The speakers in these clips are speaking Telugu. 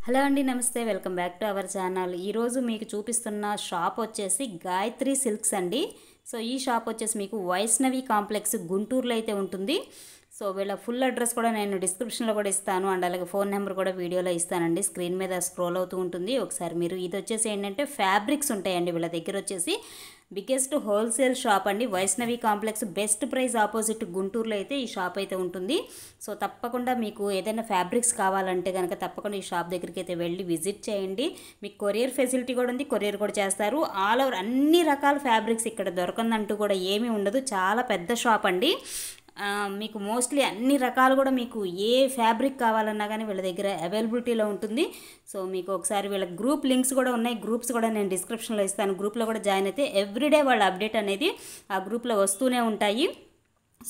హలో అండి, నమస్తే. Welcome back to our channel. ఈరోజు మీకు చూపిస్తున్న షాప్ వచ్చేసి గాయత్రి సిల్క్స్ అండి. సో ఈ షాప్ వచ్చేసి మీకు వైష్ణవి కాంప్లెక్స్ గుంటూరులో అయితే ఉంటుంది. సో వీళ్ళ ఫుల్ అడ్రస్ కూడా నేను డిస్క్రిప్షన్లో కూడా ఇస్తాను, అండ్ అలాగే ఫోన్ నెంబర్ కూడా వీడియోలో ఇస్తానండి. స్క్రీన్ మీద స్క్రోల్ అవుతూ ఉంటుంది, ఒకసారి మీరు. ఇది వచ్చేసి ఏంటంటే ఫ్యాబ్రిక్స్ ఉంటాయండి వీళ్ళ దగ్గర. వచ్చేసి బిగ్గెస్ట్ హోల్సేల్ షాప్ అండి, Vaishnavi complex best price opposite గుంటూరులో అయితే ఈ షాప్ అయితే ఉంటుంది. సో తప్పకుండా మీకు ఏదైనా ఫ్యాబ్రిక్స్ కావాలంటే కనుక తప్పకుండా ఈ షాప్ దగ్గరికి అయితే వెళ్ళి విజిట్ చేయండి. మీకు కొరియర్ ఫెసిలిటీ కూడా ఉంది, కొరియర్ కూడా చేస్తారు. ఆల్ ఓవర్ అన్ని రకాల ఫ్యాబ్రిక్స్ ఇక్కడ దొరకందంటూ కూడా ఏమీ ఉండదు. చాలా పెద్ద షాప్ అండి. మీకు మోస్ట్లీ అన్ని రకాలు కూడా మీకు ఏ ఫ్యాబ్రిక్ కావాలన్నా కానీ వీళ్ళ దగ్గర అవైలబిలిటీలో ఉంటుంది. సో మీకు ఒకసారి వీళ్ళ గ్రూప్ లింక్స్ కూడా ఉన్నాయి, గ్రూప్స్ కూడా నేను డిస్క్రిప్షన్లో ఇస్తాను. గ్రూప్లో కూడా జాయిన్ అయితే ఎవ్రీడే వాళ్ళ అప్డేట్ అనేది ఆ గ్రూప్లో వస్తూనే ఉంటాయి.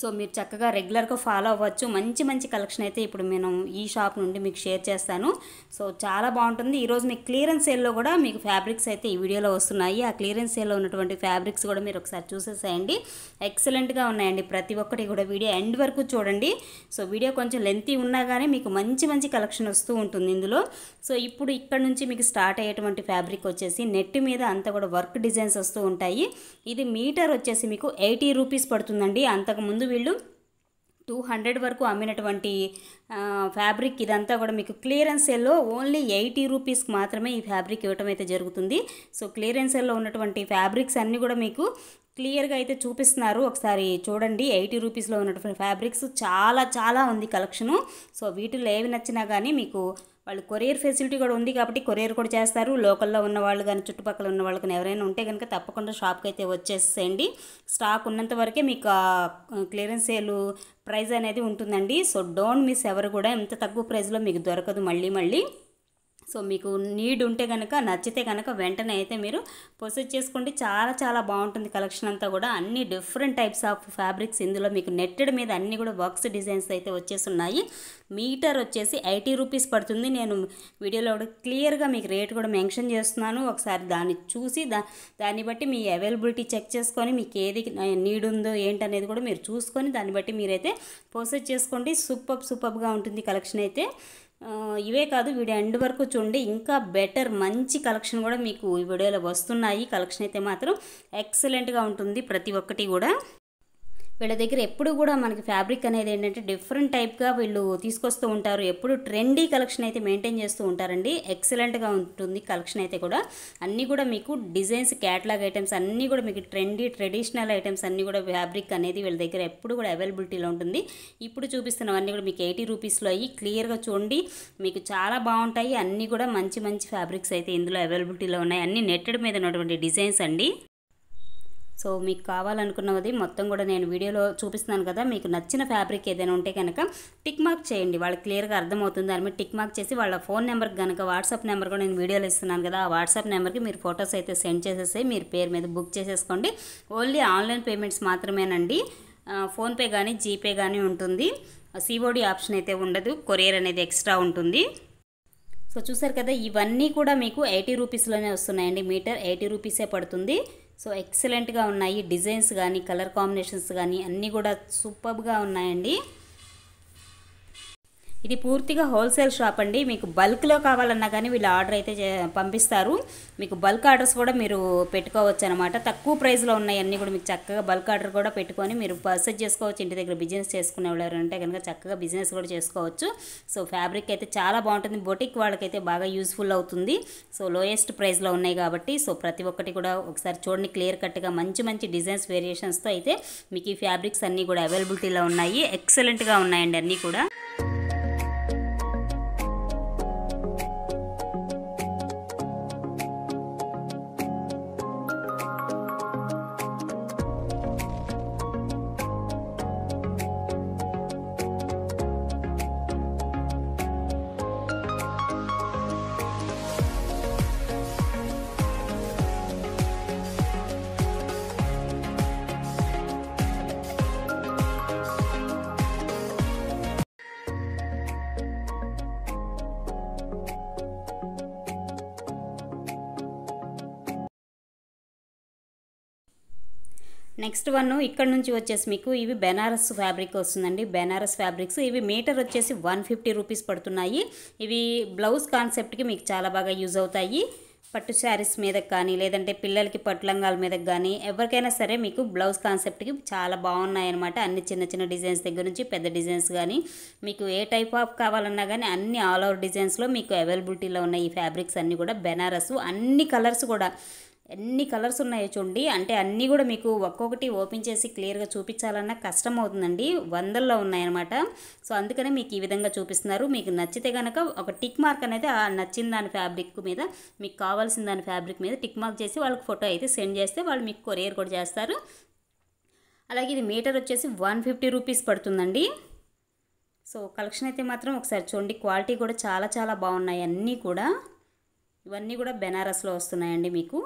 సో మీరు చక్కగా రెగ్యులర్గా ఫాలో అవ్వచ్చు. మంచి మంచి కలెక్షన్ అయితే ఇప్పుడు నేను ఈ షాప్ నుండి మీకు షేర్ చేస్తాను. సో చాలా బాగుంటుంది. ఈరోజు మీకు క్లియరెన్స్ సేల్లో కూడా మీకు ఫ్యాబ్రిక్స్ అయితే ఈ వీడియోలో వస్తున్నాయి. ఆ క్లియరెన్స్ సేల్లో ఉన్నటువంటి ఫ్యాబ్రిక్స్ కూడా మీరు ఒకసారి చూసేసేయండి. ఎక్సలెంట్గా ఉన్నాయండి ప్రతి ఒక్కటి కూడా. వీడియో ఎండ్ వరకు చూడండి. సో వీడియో కొంచెం లెంతీ ఉన్నా కానీ మీకు మంచి మంచి కలెక్షన్ వస్తూ ఉంటుంది ఇందులో. సో ఇప్పుడు ఇక్కడ నుంచి మీకు స్టార్ట్ అయ్యేటువంటి ఫ్యాబ్రిక్ వచ్చేసి నెట్ మీద అంతా కూడా వర్క్ డిజైన్స్ వస్తూ ఉంటాయి. ఇది మీటర్ వచ్చేసి మీకు 80 రూపీస్ పడుతుందండి. అంతకుముందు వీళ్ళు 200 వరకు అమ్మినటువంటి ఫ్యాబ్రిక్ ఇదంతా కూడా మీకు క్లియరెన్స్ సేల్లో ఓన్లీ 80 రూపీస్కి మాత్రమే ఈ ఫ్యాబ్రిక్ ఇవ్వటం అయితే జరుగుతుంది. సో క్లియరెన్స్ సేల్లో ఉన్నటువంటి ఫ్యాబ్రిక్స్ అన్నీ కూడా మీకు క్లియర్గా అయితే చూపిస్తున్నారు, ఒకసారి చూడండి. 80 రూపీస్లో ఉన్నటువంటి ఫ్యాబ్రిక్స్ చాలా చాలా ఉంది కలెక్షను. సో వీటిలో ఏవి నచ్చినా కానీ మీకు వాళ్ళు కొరియర్ ఫెసిలిటీ కూడా ఉంది కాబట్టి కొరియర్ కూడా చేస్తారు. లోకల్లో ఉన్న వాళ్ళు కానీ చుట్టుపక్కల ఉన్న వాళ్ళు కానీ ఎవరైనా ఉంటే కనుక తప్పకుండా షాప్కి అయితే వచ్చేసేయండి. స్టాక్ ఉన్నంత వరకే మీకు క్లియరెన్స్ సేల్ ప్రైస్ అనేది ఉంటుందండి. So don't miss. ఎవరు కూడా ఇంత తక్కువ ప్రైస్లో మీకు దొరకదు మళ్ళీ. సో మీకు నీడ్ ఉంటే కనుక, నచ్చితే కనుక వెంటనే అయితే మీరు ప్రొసీడ్ చేసుకోండి. చాలా చాలా బాగుంటుంది కలెక్షన్ అంతా కూడా. అన్ని డిఫరెంట్ టైప్స్ ఆఫ్ ఫ్యాబ్రిక్స్ ఇందులో మీకు నెట్టెడ్ మీద అన్నీ కూడా వర్క్స్ డిజైన్స్ అయితే వచ్చేస్తున్నాయి. మీటర్ వచ్చేసి 80 రూపీస్ పడుతుంది. నేను వీడియోలో కూడా క్లియర్గా మీకు రేట్ కూడా మెన్షన్ చేస్తున్నాను. ఒకసారి దాన్ని చూసి దాన్ని బట్టి మీ అవైలబిలిటీ చెక్ చేసుకొని మీకు ఏది నీడ్ ఉందో ఏంటనేది కూడా మీరు చూసుకొని దాన్ని బట్టి మీరైతే ప్రొసీడ్ చేసుకోండి. సూపర్గా ఉంటుంది కలెక్షన్ అయితే. ఇవే కాదు, వీడియో ఎండ్ వరకు చూడండి. ఇంకా బెటర్ మంచి కలెక్షన్ కూడా మీకు ఈ వీడియోలో వస్తున్నాయి. కలెక్షన్ అయితే మాత్రం ఎక్సలెంట్గా ఉంటుంది ప్రతి ఒక్కటి కూడా. వీళ్ళ దగ్గర ఎప్పుడు కూడా మనకి ఫ్యాబ్రిక్ అనేది ఏంటంటే డిఫరెంట్ టైప్గా వీళ్ళు తీసుకొస్తూ ఉంటారు. ఎప్పుడు ట్రెండీ కలెక్షన్ అయితే మెయింటైన్ చేస్తూ ఉంటారండి. ఎక్సలెంట్గా ఉంటుంది కలెక్షన్ అయితే కూడా. అన్నీ కూడా మీకు డిజైన్స్, క్యాటలాగ్ ఐటమ్స్ అన్నీ కూడా మీకు ట్రెడిషనల్ ఐటమ్స్ అన్నీ కూడా ఫ్యాబ్రిక్ అనేది వీళ్ళ దగ్గర ఎప్పుడు కూడా అవైలబిలిటీలో ఉంటుంది. ఇప్పుడు చూపిస్తున్నవన్నీ కూడా మీకు 80 రూపీస్లో అయ్యి క్లియర్గా చూడండి. మీకు చాలా బాగుంటాయి. అన్నీ కూడా మంచి మంచి ఫ్యాబ్రిక్స్ అయితే ఇందులో అవైలబిలిటీలో ఉన్నాయి. అన్నీ నెట్టెడ్ మీద ఉన్నటువంటి డిజైన్స్ అండి. సో మీకు కావాలనుకున్నది మొత్తం కూడా నేను వీడియోలో చూపిస్తున్నాను కదా. మీకు నచ్చిన ఫ్యాబ్రిక్ ఏదైనా ఉంటే కనుక టిక్ మార్క్ చేయండి, వాళ్ళకి క్లియర్గా అర్థమవుతుంది. దాని మీద టిక్ మార్క్ చేసి వాళ్ళ ఫోన్ నెంబర్కి కనుక, వాట్సాప్ నెంబర్ కూడా నేను వీడియోలో ఇస్తున్నాను కదా, ఆ వాట్సాప్ నెంబర్కి మీరు ఫొటోస్ అయితే సెండ్ చేసేసి మీరు పేరు మీద బుక్ చేసేసుకోండి. ఓన్లీ ఆన్లైన్ పేమెంట్స్ మాత్రమేనండి. ఫోన్పే కానీ జీపే కానీ ఉంటుంది. సిఓడి ఆప్షన్ అయితే ఉండదు. కొరియర్ అనేది ఎక్స్ట్రా ఉంటుంది. సో చూసారు కదా, ఇవన్నీ కూడా మీకు 80 రూపీస్లోనే వస్తున్నాయండి. మీటర్ 80 రూపీసే పడుతుంది. సో ఎక్సలెంట్గా ఉన్నాయి. డిజైన్స్ కానీ కలర్ కాంబినేషన్స్ కానీ అన్నీ కూడా సూపర్గా ఉన్నాయండి. ఇది పూర్తిగా హోల్సేల్ షాప్ అండి. మీకు బల్క్లో కావాలన్నా కానీ వీళ్ళు ఆర్డర్ అయితే పంపిస్తారు. మీకు బల్క్ ఆర్డర్స్ కూడా మీరు పెట్టుకోవచ్చు అనమాట. తక్కువ ప్రైస్లో ఉన్నాయి అన్నీ కూడా. మీకు చక్కగా బల్క్ ఆర్డర్ కూడా పెట్టుకొని మీరు పర్చేజ్ చేసుకోవచ్చు. ఇంటి దగ్గర బిజినెస్ చేసుకునే వాళ్ళు అంటే కనుక చక్కగా బిజినెస్ కూడా చేసుకోవచ్చు. సో ఫ్యాబ్రిక్ అయితే చాలా బాగుంటుంది. బొటిక్ వాళ్ళకైతే బాగా యూస్ఫుల్ అవుతుంది. సో లోయెస్ట్ ప్రైస్లో ఉన్నాయి కాబట్టి సో ప్రతి ఒక్కటి కూడా ఒకసారి చూడండి క్లియర్ కట్గా. మంచి మంచి డిజైన్స్ వేరియేషన్స్తో అయితే మీకు ఈ ఫ్యాబ్రిక్స్ అన్నీ కూడా అవైలబిలిటీలో ఉన్నాయి. ఎక్సలెంట్గా ఉన్నాయండి అన్నీ కూడా. నెక్స్ట్ వన్ ఇక్కడ నుంచి వచ్చేసి మీకు ఇవి బెనారస్ ఫ్యాబ్రిక్ వస్తుందండి. బెనారస్ ఫ్యాబ్రిక్స్ ఇవి మీటర్ వచ్చేసి 150 రూపీస్ పడుతున్నాయి. ఇవి బ్లౌజ్ కాన్సెప్ట్కి మీకు చాలా బాగా యూజ్ అవుతాయి. పట్టు శారీస్ మీదకి కానీ లేదంటే పిల్లలకి పట్టు లంగాల మీదకి కానీ ఎవరికైనా సరే మీకు బ్లౌజ్ కాన్సెప్ట్కి చాలా బాగున్నాయి అనమాట. అన్ని చిన్న చిన్న డిజైన్స్ దగ్గర నుంచి పెద్ద డిజైన్స్ కానీ మీకు ఏ టైప్ ఆఫ్ కావాలన్నా కానీ అన్ని ఆల్ ఓవర్ డిజైన్స్లో మీకు అవైలబిలిటీలో ఉన్నాయి. ఈ ఫ్యాబ్రిక్స్ అన్నీ కూడా బెనారస్, అన్ని కలర్స్ కూడా ఎన్ని కలర్స్ ఉన్నాయో చూడండి. అంటే అన్నీ కూడా మీకు ఒక్కొక్కటి ఓపెన్ చేసి క్లియర్గా చూపించాలన్నా కష్టం అవుతుందండి, వందల్లో ఉన్నాయన్నమాట. సో అందుకనే మీకు ఈ విధంగా చూపిస్తున్నారు. మీకు నచ్చితే కనుక ఒక టిక్ మార్క్ అనేది ఆ నచ్చిన దాని ఫ్యాబ్రిక్ మీద, మీకు కావాల్సిన దాని ఫ్యాబ్రిక్ మీద టిక్ మార్క్ చేసి వాళ్ళకి ఫోటో అయితే సెండ్ చేస్తే వాళ్ళు మీకు కొరియర్ కూడా చేస్తారు. అలాగే ఇది మీటర్ వచ్చేసి 150 రూపీస్ పడుతుందండి. సో కలెక్షన్ అయితే మాత్రం ఒకసారి చూడండి, క్వాలిటీ కూడా చాలా చాలా బాగున్నాయి అన్నీ కూడా. ఇవన్నీ కూడా బెనారస్లో వస్తున్నాయండి మీకు.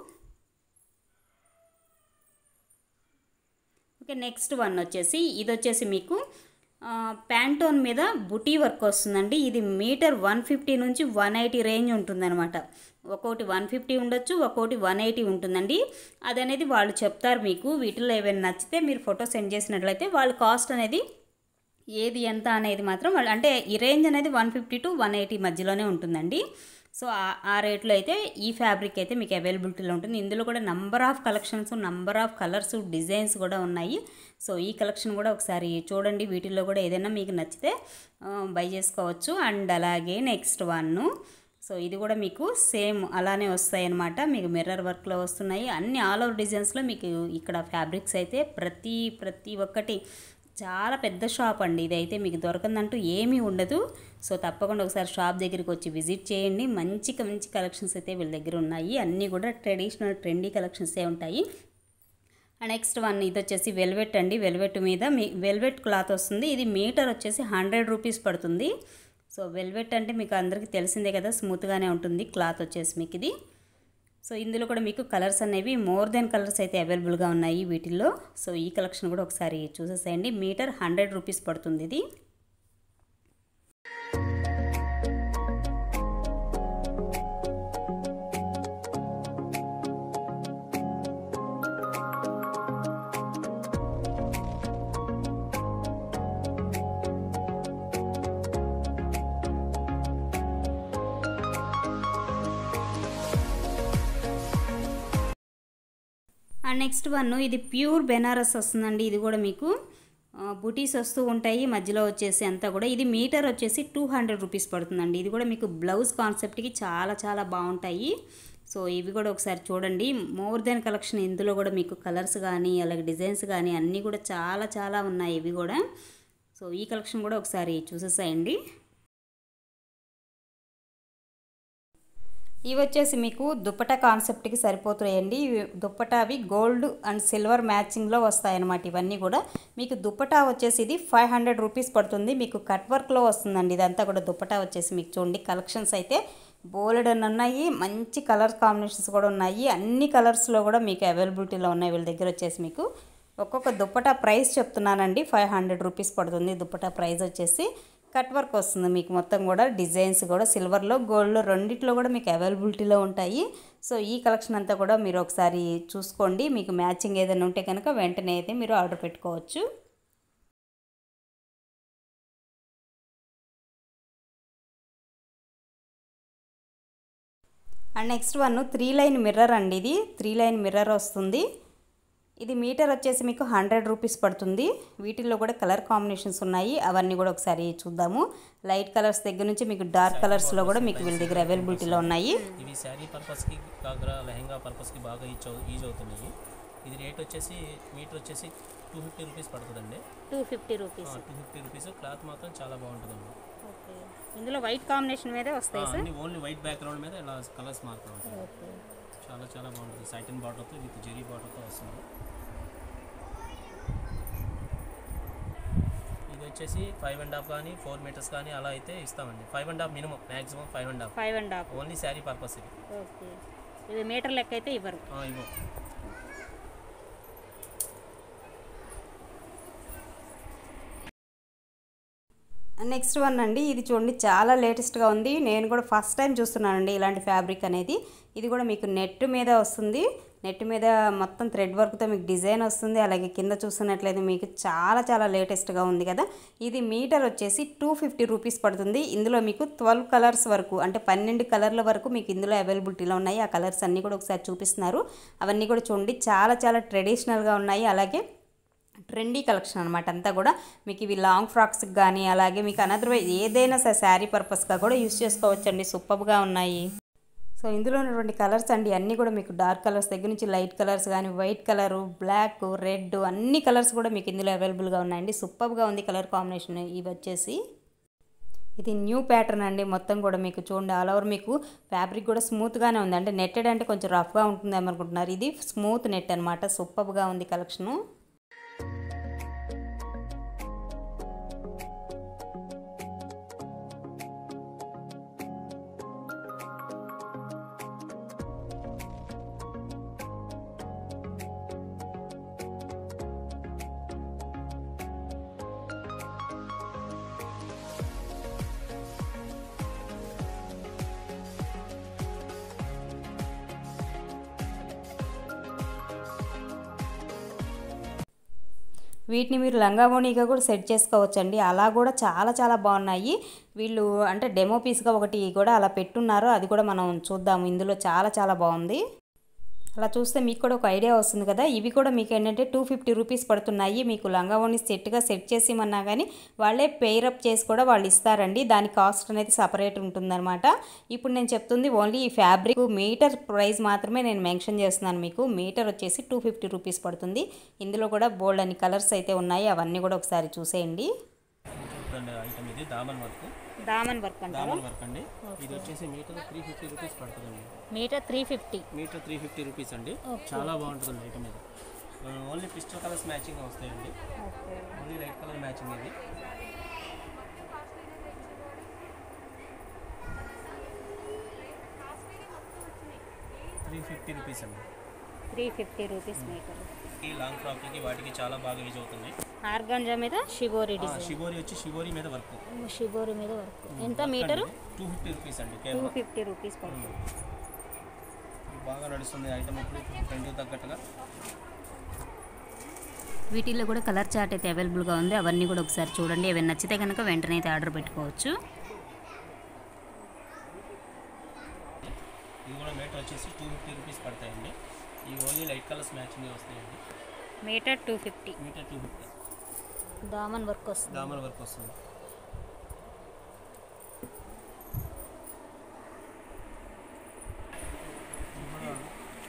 ఓకే, నెక్స్ట్ వన్ వచ్చేసి ఇది వచ్చేసి మీకు ప్యాంటోన్ మీద బుటీ వర్క్ వస్తుందండి. ఇది మీటర్ 150 నుంచి 180 రేంజ్ ఉంటుందన్నమాట. ఒక్కొక్కటి 150 ఉండొచ్చు, ఒక్కొక్కటి 180 ఉంటుందండి. అదనేది వాళ్ళు చెప్తారు మీకు. వీటిల్లో ఏమైనా నచ్చితే మీరు ఫోటో సెండ్ చేసినట్లయితే వాళ్ళ కాస్ట్ అనేది ఏది ఎంత అనేది మాత్రం వాళ్ళు, అంటే ఈ రేంజ్ అనేది 150 to 180 మధ్యలోనే ఉంటుందండి. సో ఆ రేట్లో అయితే ఈ ఫ్యాబ్రిక్ అయితే మీకు అవైలబిలిటీలో ఉంటుంది. ఇందులో కూడా number of collections, number of colours, designs కూడా ఉన్నాయి. సో ఈ కలెక్షన్ కూడా ఒకసారి చూడండి. వీటిల్లో కూడా ఏదైనా మీకు నచ్చితే బై చేసుకోవచ్చు. అండ్ అలాగే నెక్స్ట్ వన్, సో ఇది కూడా మీకు సేమ్ అలానే వస్తాయి అన్నమాట. మీకు మిర్రర్ వర్క్లో వస్తున్నాయి. అన్ని ఆల్ ఓవర్ డిజైన్స్లో మీకు ఇక్కడ ఫ్యాబ్రిక్స్ అయితే ప్రతి ఒక్కటి చాలా పెద్ద షాప్ అండి. ఇదైతే మీకు దొరకందంటూ ఏమీ ఉండదు. సో తప్పకుండా ఒకసారి షాప్ దగ్గరికి వచ్చి విజిట్ చేయండి. మంచి కలెక్షన్స్ అయితే వీళ్ళ దగ్గర ఉన్నాయి. అన్నీ కూడా ట్రెడిషనల్ ట్రెండీ కలెక్షన్సే ఉంటాయి. నెక్స్ట్ వన్ ఇది వచ్చేసి వెల్వెట్ అండి. వెల్వెట్ మీద వెల్వెట్ క్లాత్ వస్తుంది. ఇది మీటర్ వచ్చేసి 100 రూపీస్ పడుతుంది. సో వెల్వెట్ అంటే మీకు అందరికీ తెలిసిందే కదా, స్మూత్గానే ఉంటుంది క్లాత్ వచ్చేసి మీకు ఇది. సో ఇందులో కూడా మీకు కలర్స్ అనేవి మోర్ దెన్ కలర్స్ అయితే అవైలబుల్గా ఉన్నాయి వీటిల్లో. సో ఈ కలెక్షన్ కూడా ఒకసారి చూసేసేయండి. మీటర్ 100 రూపీస్ పడుతుంది ఇది. అండ్ నెక్స్ట్ వన్ ఇది ప్యూర్ బెనారస్ వస్తుందండి. ఇది కూడా మీకు బుటీస్ వస్తూ ఉంటాయి మధ్యలో వచ్చేసి అంతా కూడా. ఇది మీటర్ వచ్చేసి 200 రూపీస్ పడుతుందండి. ఇది కూడా మీకు బ్లౌజ్ కాన్సెప్ట్కి చాలా చాలా బాగుంటాయి. సో ఇవి కూడా ఒకసారి చూడండి. More than collection. ఇందులో కూడా మీకు కలర్స్ కానీ అలాగే డిజైన్స్ కానీ అన్నీ కూడా చాలా చాలా ఉన్నాయి ఇవి కూడా. సో ఈ కలెక్షన్ కూడా ఒకసారి చూసేసేయండి. ఇవి వచ్చేసి మీకు దుప్పటా కాన్సెప్ట్కి సరిపోతాయండి. దుప్పటా అవి గోల్డ్ అండ్ సిల్వర్ మ్యాచింగ్లో వస్తాయన్నమాట. ఇవన్నీ కూడా మీకు దుప్పటా వచ్చేసి ఇది 500 రూపీస్ పడుతుంది. మీకు కట్ వర్క్లో వస్తుందండి. ఇదంతా కూడా దుప్పటా వచ్చేసి మీకు చూడండి. కలెక్షన్స్ అయితే బోల్డ్ అని ఉన్నాయి. మంచి కలర్ కాంబినేషన్స్ కూడా ఉన్నాయి. అన్ని కలర్స్లో కూడా మీకు అవైలబిలిటీలో ఉన్నాయి వీళ్ళ దగ్గర వచ్చేసి. మీకు ఒక్కొక్క దుప్పటా ప్రైస్ చెప్తున్నానండి. 500 రూపీస్ పడుతుంది దుప్పటా ప్రైస్ వచ్చేసి. కట్ వర్క్ వస్తుంది మీకు మొత్తం కూడా. డిజైన్స్ కూడా సిల్వర్లో గోల్డ్లో రెండిట్లో కూడా మీకు అవైలబిలిటీలో ఉంటాయి. సో ఈ కలెక్షన్ అంతా కూడా మీరు ఒకసారి చూసుకోండి. మీకు మ్యాచింగ్ ఏదైనా ఉంటే కనుక వెంటనే అయితే మీరు ఆర్డర్ పెట్టుకోవచ్చు. And next one 3 line mirror అండి. ఇది 3 లైన్ మిర్రర్ వస్తుంది. ఇది మీటర్ వచ్చేసి మీకు 100 రూపీస్ పడుతుంది. వీటిల్లో కూడా కలర్ కాంబినేషన్స్ ఉన్నాయి. అవన్నీ కూడా ఒకసారి చూద్దాము. లైట్ కలర్స్ దగ్గర నుంచి మీకు డార్క్ కలర్స్లో కూడా మీకు వీళ్ళ దగ్గర అవైలబిలిటీలో ఉన్నాయి. ఇవి శారీ పర్పస్కి కాగ్రా లెహంగా పర్పస్కి బాగా యూజ్ అవుతున్నాయి. ఇది రేట్ వచ్చేసి మీటర్ వచ్చేసి 250 రూపీస్ పడుతుందండి. 250 రూపీస్. క్లాత్ మాత్రం చాలా బాగుంటుందండి. ఓకే, ఇందులో వైట్ కాంబినేషన్ మీదే వస్తాయి సార్. ఓన్లీ వైట్ బ్యాక్గ్రౌండ్ మీద ఇలా కలర్స్ మారుతూ ఉంటాయి. చాలా చాలా బాగుంటుంది. సాటిన్ బార్డర్తో విత్ జెరీ బార్డర్తో వస్తుంది. ఇది వచ్చేసి 5.5 కానీ 4 మీటర్స్ కానీ అలా అయితే ఇస్తామండి. 5.5 minimum, maximum 5.5. Only sari purpose ఇది. ఓకే, ఇది మీటర్ లెక్క అయితే ఇవ్వరు. ఇవ్వం. నెక్స్ట్ వన్ అండి, ఇది చూడండి చాలా లేటెస్ట్గా ఉంది. నేను కూడా ఫస్ట్ టైం చూస్తున్నానండి ఇలాంటి ఫ్యాబ్రిక్ అనేది. ఇది కూడా మీకు నెట్ మీద వస్తుంది. నెట్ మీద మొత్తం థ్రెడ్ వర్క్తో మీకు డిజైన్ వస్తుంది. అలాగే కింద చూస్తున్నట్లయితే మీకు చాలా చాలా లేటెస్ట్గా ఉంది కదా. ఇది మీటర్ వచ్చేసి 250 రూపీస్ పడుతుంది. ఇందులో మీకు 12 కలర్స్ వరకు, అంటే 12 కలర్ల వరకు మీకు ఇందులో అవైలబిలిటీలో ఉన్నాయి. ఆ కలర్స్ అన్నీ కూడా ఒకసారి చూపిస్తున్నారు. అవన్నీ కూడా చూడండి చాలా చాలా ట్రెడిషనల్గా ఉన్నాయి. అలాగే ట్రెండీ కలెక్షన్ అనమాట అంతా కూడా. మీకు ఇవి లాంగ్ ఫ్రాక్స్కి కానీ, అలాగే మీకు అనదర్వైజ్ ఏదైనా సరే శారీ పర్పస్గా కూడా యూస్ చేసుకోవచ్చండి. సూపర్గా ఉన్నాయి. సో ఇందులో ఉన్నటువంటి కలర్స్ అండి అన్నీ కూడా మీకు డార్క్ కలర్స్ దగ్గర నుంచి లైట్ కలర్స్ కానీ, వైట్ కలరు, బ్లాక్, రెడ్ అన్ని కలర్స్ కూడా మీకు ఇందులో అవైలబుల్గా ఉన్నాయండి. సూపర్గా ఉంది కలర్ కాంబినేషన్. ఇవి వచ్చేసి ఇది న్యూ ప్యాటర్న్ అండి. మొత్తం కూడా మీకు చూడండి ఆల్ ఓవర్ మీకు ఫ్యాబ్రిక్ కూడా స్మూత్గానే ఉంది. అంటే నెట్టెడ్ అంటే కొంచెం రఫ్గా ఉంటుంది అనుకుంటున్నారు. ఇది స్మూత్ నెట్ అనమాట. సూపర్గా ఉంది కలెక్షను. వీటిని మీరు లంగా ఓణీగా కూడా సెట్ చేసుకోవచ్చండి. అలా కూడా చాలా చాలా బాగున్నాయి. వీళ్ళు అంటే డెమో పీస్గా ఒకటి కూడా అలా పెట్టున్నారు. అది కూడా మనం చూద్దాము. ఇందులో చాలా చాలా బాగుంది. అలా చూస్తే మీకు కూడా ఒక ఐడియా వస్తుంది కదా. ఇవి కూడా మీకు ఏంటంటే 250 రూపీస్ పడుతున్నాయి. మీకు లంగా ఓణీ సెట్గా సెట్ చేసిమన్నా కానీ వాళ్ళే పేరప్ చేసి కూడా వాళ్ళు ఇస్తారండి. దాని కాస్ట్ అనేది సపరేట్ ఉంటుందన్నమాట. ఇప్పుడు నేను చెప్తుంది ఓన్లీ ఈ ఫ్యాబ్రిక్ మీటర్ ప్రైస్ మాత్రమే నేను మెన్షన్ చేస్తున్నాను. మీకు మీటర్ వచ్చేసి 250 రూపీస్ పడుతుంది. ఇందులో కూడా బోల్డ్ అని కలర్స్ అయితే ఉన్నాయి. అవన్నీ కూడా ఒకసారి చూసేయండి. ఐటమ్ ఇది దామన్ వర్క్. దామన్ వర్క్ అండి. ఇది వచ్చేసి మీటర్ 350 రూపీస్ పడుతుందండి. మీటర్ 350 రూపీస్ అండి. చాలా బాగుంటుంది ఐటమ్ ఇది. ఓన్లీ పిస్టల్ కలర్స్ మ్యాచింగ్ వస్తాయండి. ఓన్లీ లైట్ కలర్ మ్యాచింగ్ ఇది. రూపీస్ అండి. 350 రూపీస్ మీటర్. ఈ లాంగ్ ఫ్రాక్కి వాటికి చాలా బాగా యూజ్ అవుతుంది. ఆర్గాంజా మీద షిబోరి డిజైన్. షిబోరి వచ్చి షిబోరి మీద వర్క్. షిబోరి మీద వర్క్. ఎంత మీటర్? 250 రూపీస్ అండి. 250 రూపీస్ పడుతుంది. బాగా నడుస్తుంది ఐటమ్. ఇప్పుడు ట్రెండ్ తగ్గట్టుగా వీటిల్లో కూడా కలర్ చార్ట్ అయితే అవైలబుల్గా ఉంది. అవన్నీ కూడా ఒకసారి చూడండి. ఏమైనా నచ్చితే కనుక వెంటనే అయితే ఆర్డర్ పెట్టుకోవచ్చు. ఇది కూడా మీటర్ వచ్చేసి 250 రూపీస్ పడతాయండి. ఈ ఓన్లీ లైట్ కలర్స్ మ్యాచింగ్ వస్తాయండి. మీటర్ 250. దామన్ వర్క్ వస్తుంది.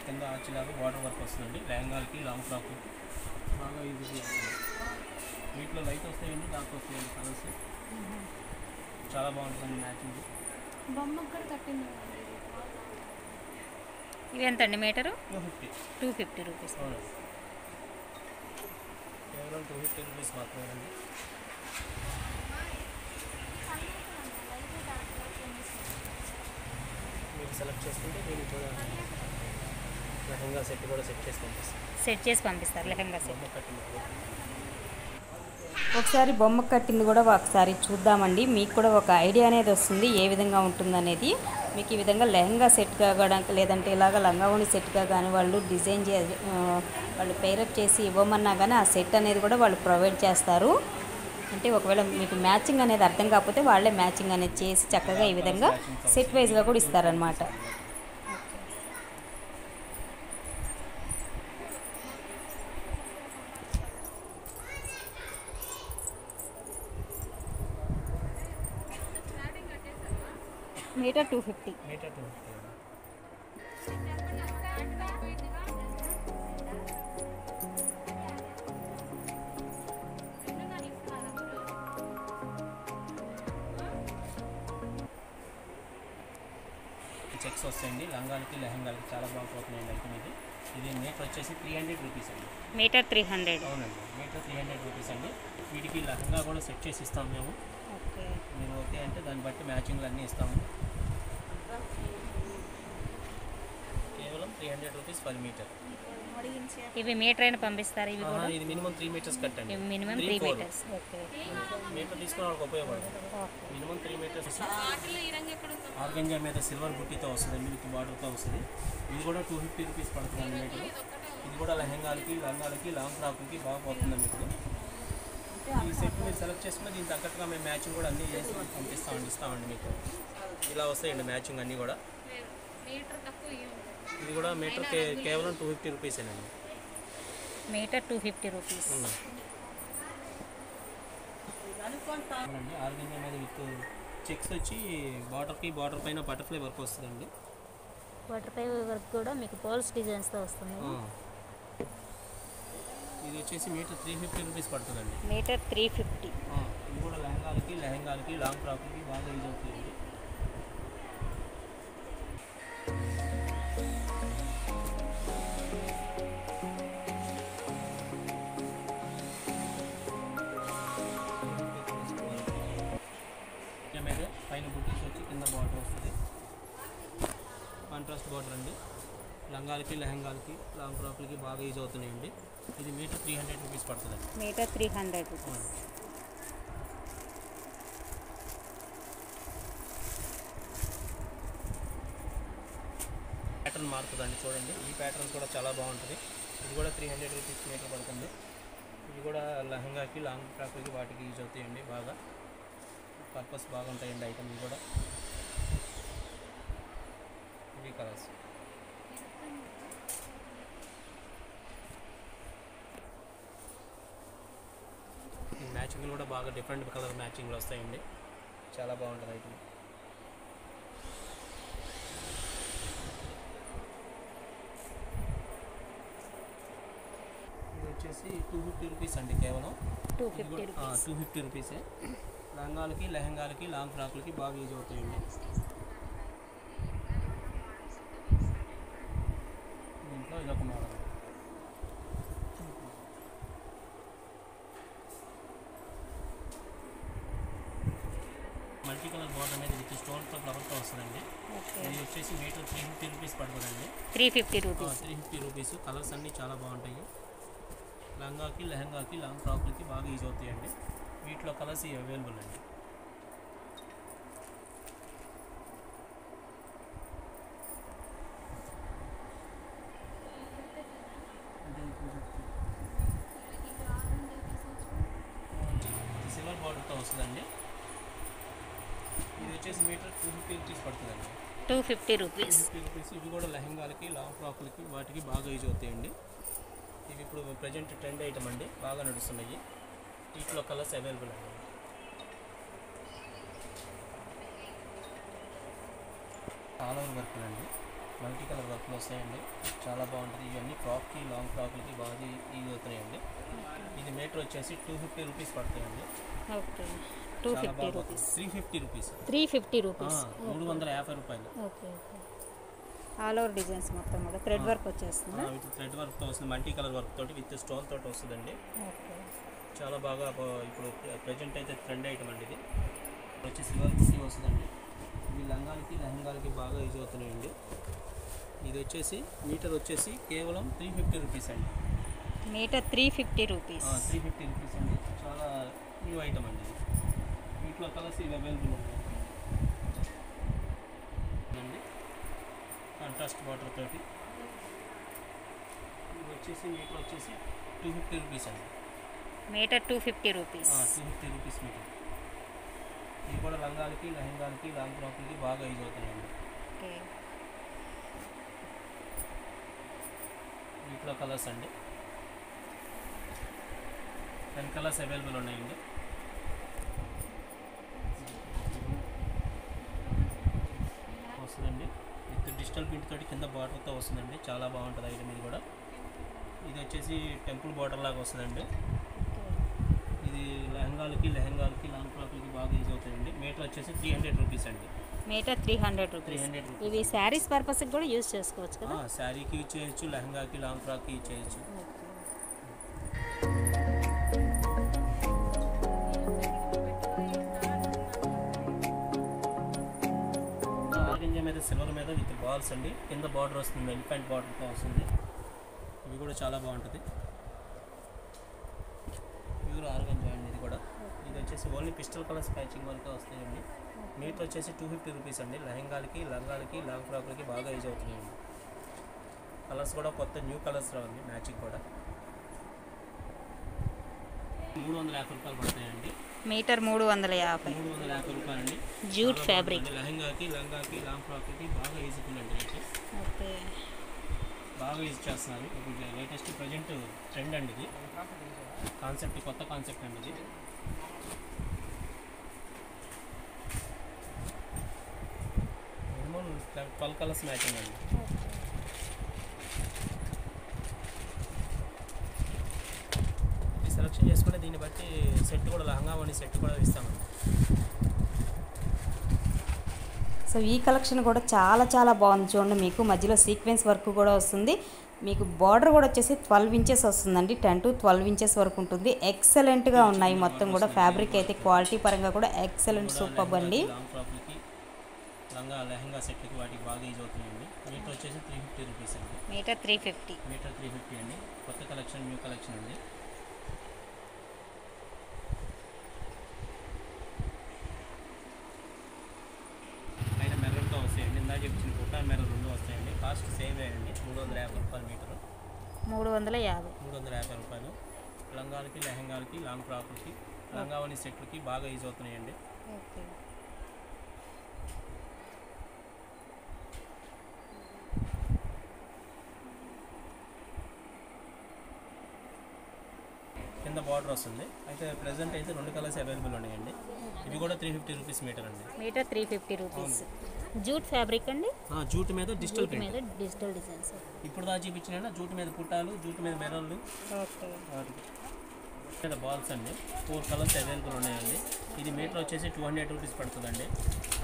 కింద ఆచిలాగా వాటర్ వర్క్ వస్తుందండి. లెహంగాలకి లాంగ్ ఫ్రాక్ బాగా యూజ్ చేస్తుంది. వీటిలో లైట్ వస్తాయండి, డార్క్ వస్తాయండి కలర్స్. చాలా బాగుంటుందండి మ్యాచింగ్. ఇవి ఎంత అండి మీటరు? 250 రూపీస్. కేవలం 250 రూపీస్ మాత్రమే అండి. మీరు సెలెక్ట్ చేసుకుంటే నేను కూడా లెహంగా సెట్ కూడా సెట్ చేసి పంపిస్తారు. లెహంగా సెట్ ఒకసారి బొమ్మ కట్టింది కూడా ఒకసారి చూద్దామండి. మీకు కూడా ఒక ఐడియా అనేది వస్తుంది ఏ విధంగా ఉంటుందనేది. మీకు ఈ విధంగా లెహంగా సెట్గా కూడా, లేదంటే ఇలాగ లంగా ఓణి సెట్గా కానీ వాళ్ళు డిజైన్ వాళ్ళు పేరప్ చేసి ఇవ్వమన్నా కానీ ఆ సెట్ అనేది కూడా వాళ్ళు ప్రొవైడ్ చేస్తారు. అంటే ఒకవేళ మీకు మ్యాచింగ్ అనేది అర్థం కాకపోతే వాళ్ళే మ్యాచింగ్ అనేది చేసి చక్కగా ఈ విధంగా సెట్ వైజ్గా కూడా ఇస్తారనమాట. మీటర్ 250. చెక్స్ వస్తాయండి లంగాలకి లెహంగాలకి. చాలా బాగుపోతున్నాయండి ఐటమ్ ఇది. ఇది మీటర్ వచ్చేసి 300 రూపీస్ అండి. మీటర్ 300. అవునండి, మీటర్ 300 రూపీస్ అండి. వీటికి లెహంగా కూడా సెట్ చేసి ఇస్తాము మేము. మీరు ఓకే అంటే దాన్ని బట్టి మ్యాచింగ్లు అన్నీ ఇస్తాము. కేవలం 300 రూపీస్ పర్ మీటర్. ఇవి మీటర్ అయినా పంపిస్తారు ఇవి కూడా? ఇది మినిమం 3 మీటర్స్ కట్టండి. Minimum 3 metres. ఓకే. మీటర్ తీసుకున్న వాళ్ళకి ఉపయోగపడుతుంది. Minimum 3 metres. ఆర్గంజా మీద సిల్వర్ బుట్టితో వస్తుందండి, విత్ బార్డర్తో వస్తుంది. ఇది కూడా 250 రూపీస్ పడుతుందండి మీటర్. ఇది కూడా లెహంగాలకి, లంగాలకి, లాంగ్ ఫ్రాక్లకి బాగా పోతుందండి మీకు. ఈ సెట్ మీరు సెలెక్ట్ చేసుకుని దీనికి తగ్గట్టుగా మేము మ్యాచింగ్ కూడా అన్నీ చేసి ఇస్తామండి మీకు. ఇలా వస్తాయండి మ్యాచింగ్ అన్నీ కూడా. ఇది కూడా మీటర్ కేవలం 250 రూపీసేనండి. Meter 250 rupees. ఆర్గంజా మీద విత్ చెక్స్ వచ్చి బార్డర్ పైన బటర్ఫ్లై వర్క్ వస్తుందండి. బటర్ఫ్లై వర్క్ కూడా మీకు పర్ల్స్ డిజైన్స్తో వస్తుంది. ఇది వచ్చేసి మీటర్ 350 రూపీస్ పడుతుందండి. మీటర్ 350. ఇది కూడా లెహంగాలకి, లాంగ్ ఫ్రాక్లకి బాగా యూజ్ అవుతుంది. మీద పైన బుట్టీస్ వచ్చి కింద బార్డర్ వస్తుంది, కాంట్రాస్ట్ బార్డర్ అండి. లంగాలకి, లెహంగాలకి, లాంగ్ ఫ్రాక్లకి బాగా యూజ్ అవుతున్నాయండి. ఇది మీటర్ 300 రూపీస్ పడుతుందండి. Metre 300 rupees. ప్యాటర్న్ మారుతుందండి, చూడండి. ఈ ప్యాటర్న్ కూడా చాలా బాగుంటుంది. ఇది కూడా 300 రూపీస్ మీటర్ పడుతుంది. ఇది కూడా లెహంగాకి, లాంగ్ ఫ్రాక్లకి వాటికి యూజ్ అవుతాయండి. బాగా పర్పస్ బాగుంటాయండి ఐటమ్. ఇది కూడా ఇవి కలర్స్. ఈ మ్యాచింగ్లు కూడా బాగా డిఫరెంట్ కలర్ మ్యాచింగ్లు వస్తాయండి, చాలా బాగుంటుంది ఐటమ్. ఇది వచ్చేసి 250 రూపీస్ అండి, కేవలం 250 రూపీసే. లంగాలకి, లెహంగాలకి, లాంగ్ ఫ్రాక్లకి బాగా యూజ్ అవుతాయండి. దీంట్లో ఇదొక మోడల్. మల్టీ కలర్ బార్డర్ అనేది విత్ స్టోన్తో ఫ్లవర్తో వస్తుందండి. ఇది వచ్చేసి మీటర్ 350 రూపీస్ పడుతుందండి. 350 రూపీస్. కలర్స్ అన్నీ చాలా బాగుంటాయి. లంగాకి, లెహంగాకి, లాంగ్ ఫ్రాక్లకి బాగా యూజ్ అవుతాయండి. వీటిలో కలర్స్ అవైలబుల్ అండి. సిల్వర్ బార్డర్తో వస్తుందండి. ఇది వచ్చేసి మీటర్ 250 రూపీస్ పడుతుందండి. 250 రూపీస్. ఇవి కూడా లెహంగాలకి, లాంగ్ ఫ్రాక్లకి వాటికి బాగా యూజ్ అవుతాయండి. ఇవి ఇప్పుడు ప్రజెంట్ ట్రెండ్ ఐటమ్ అండి, బాగా నడుస్తున్నాయి. వీటిలో కలర్స్ అవైలబుల్ అండి. ఆల్ ఓవర్ వర్క్ అండి, మల్టీ కలర్ వర్క్లు వస్తాయండి, చాలా బాగుంటుంది. ఇవన్నీ ఫ్రాక్కి, లాంగ్ ఫ్రాక్లకి బాగా యూజ్ అవుతున్నాయండి. ఇది మీటర్ వచ్చేసి 250 రూపీస్ పడుతాయండి. ఓకే. 250 రూపీస్. 350 రూపీస్. 350 రూపీస్. 350 రూపాయలు. ఓకే. ఆల్ ఓవర్ డిజైన్స్ మొత్తం కూడా థ్రెడ్ వర్క్ వచ్చేస్తుంది. విత్ థ్రెడ్ వర్క్తో వస్తుంది, మల్టీ కలర్ వర్క్ తోటి విత్ స్టోన్ తోటి వస్తుందండి. ఓకే. చాలా బాగా ఇప్పుడు ప్రజెంట్ అయితే ట్రెండ్ ఐటమ్ అండి. ఇది వచ్చి సిల్వర్ బుట్టి వస్తుందండి. ఇవి లంగాలకి, లెహంగాలకి బాగా యూజ్ అవుతున్నాయండి. ఇది వచ్చేసి మీటర్ వచ్చేసి కేవలం 350 రూపీస్ అండి. Metre 350 rupees. 350 రూపీస్ అండి, చాలా న్యూ ఐటమ్ అండి. వీటిలో కలర్స్ ఇవి అవైలబుల్ ఉన్నాయి. కాంట్రాస్ట్ బార్డర్ తోటి. ఇది వచ్చేసి మీటర్ వచ్చేసి 250 రూపీస్ అండి. Metre 250 rupees. 250 rupees metre. ఇవి కూడా లంగాలకి, లెహంగాలకి, లాంగ్ ఫ్రాక్లకి బాగా యూజ్ అవుతున్నాయండి. ఓకే. వీటిలో కలర్స్ అండి 10 కలర్స్ అవైలబుల్ ఉన్నాయండి. వస్తుందండి విత్ డిజిటల్ ప్రింట్ తోటి కింద బార్డర్తో వస్తుందండి, చాలా బాగుంటుంది ఐటమ్. ఇది కూడా ఇది వచ్చేసి టెంపుల్ బార్డర్ లాగా వస్తుందండి. ఇది లెహంగాలకి, లాంగ్ ఫ్రాక్లకి బాగా యూజ్ అవుతాయండి. మీటర్ వచ్చేసి 300 రూపీస్ అండి. Metre 300 rupees. ఇవి శారీస్ పర్పస్కి కూడా యూజ్ చేసుకోవచ్చు కదా? శారీకి యూజ్ చేయొచ్చు, లెహంగాకి, లాంగ్ ఫ్రాక్కి యూజ్ చేయొచ్చు. ఆర్గంజా మీద సిల్వర్ మీద విత్ బాల్స్ అండి, కింద బార్డర్ వస్తుంది, ఎలిఫెంట్ బార్డర్తో వస్తుంది. ఇవి ఇది కూడా చాలా బాగుంటుంది. ప్యూర్ ఆర్గంజా అండి ఇది కూడా. ఇది వచ్చేసి ఓన్లీ పిస్టల్ కలర్స్ మ్యాచింగ్ వరకే వస్తాయండి. మీటర్ వచ్చేసి 250 రూపీస్ అండి. లెహంగాలకి, లంగాలకి, లాంగ్ ఫ్రాక్లకి బాగా యూజ్ అవుతున్నాయండి. కలర్స్ కూడా కొత్త న్యూ కలర్స్ రావండి, మ్యాచింగ్ కూడా. 350 రూపాయలు పడతాయండి. మీటర్ 350. 350 రూపాయలండి. Jute fabric. లెహంగాకి, లంగాకి, లాంగ్ ఫ్రాక్లకి బాగా యూజ్ఫుల్ అండి. ఓకే, బాగా యూజ్ చేస్తున్నారు. ఇప్పుడు లేటెస్ట్ ప్రజెంట్ ట్రెండ్ అండి ఇది. కాన్సెప్ట్, కొత్త కాన్సెప్ట్ అండి ఇది. మినిమం 12 కలర్స్ మ్యాచింగ్ అండి. సెలెక్షన్ చేసుకుంటే దీన్ని బట్టి సెట్ కూడా, లహంగా అని సెట్ కూడా ఇస్తామండి. సో ఈ కలెక్షన్ కూడా చాలా చాలా బాగుంది చూడండి. మీకు మధ్యలో సీక్వెన్స్ వర్క్ కూడా వస్తుంది. మీకు బార్డర్ కూడా వచ్చేసి 12 ఇంచెస్ వస్తుందండి. 10 to 12 ఇంచెస్ వరకు ఉంటుంది. ఎక్సలెంట్గా ఉన్నాయి మొత్తం కూడా. ఫ్యాబ్రిక్ అయితే క్వాలిటీ పరంగా కూడా ఎక్సలెంట్, సూపర్ అండి. లాంగ్ ఫ్రాక్లకి, లంగా, లెహంగా సెట్లకి వాటికి బాగా యూజ్ అవుతున్నాయండి. మీటర్ వచ్చేసి 350 రూపీస్ అండి. మీటర్ 350. మీటర్ 350 అండి. కొత్త కలెక్షన్, న్యూ కలెక్షన్ అండి. పైన మెరూన్తో వస్తాయండి. ఇందాక చెప్పిన బుట్టా మెరూన్ 2 వస్తాయండి. కాస్ట్ సేమ్ అండి. 350 రూపాయలు మీటరు. 350. 350 రూపాయలు. లంగాలకి, లెహంగాలకి, లాంగ్ ఫ్రాక్లకి, లంగావని సెట్లకి బాగా యూజ్ అవుతున్నాయండి. ఓకే, కింద బార్డర్ వస్తుంది. అయితే ప్రెసెంట్ అయితే 2 కలర్స్ అవైలబుల్ ఉన్నాయండి. ఇవి కూడా 350 రూపీస్ మీటర్ అండి. Metre 350 rupees. జూట్ ఫ్యాబ్రిక్ అండి. జూట్ మీద డిజిటల్ ప్రింట్. మీద డిజిటల్ డిజైన్స్. ఇప్పుడు దా చూపించిన జూట్ మీద పుట్టాలు, జూట్ మీద మెరళ్ళు, ఓకే, మీద బాల్స్ అండి. 4 కలర్స్ అవైలబుల్ ఉన్నాయండి. ఇది మీటర్ వచ్చేసి 200 రూపీస్ పడుతుందండి.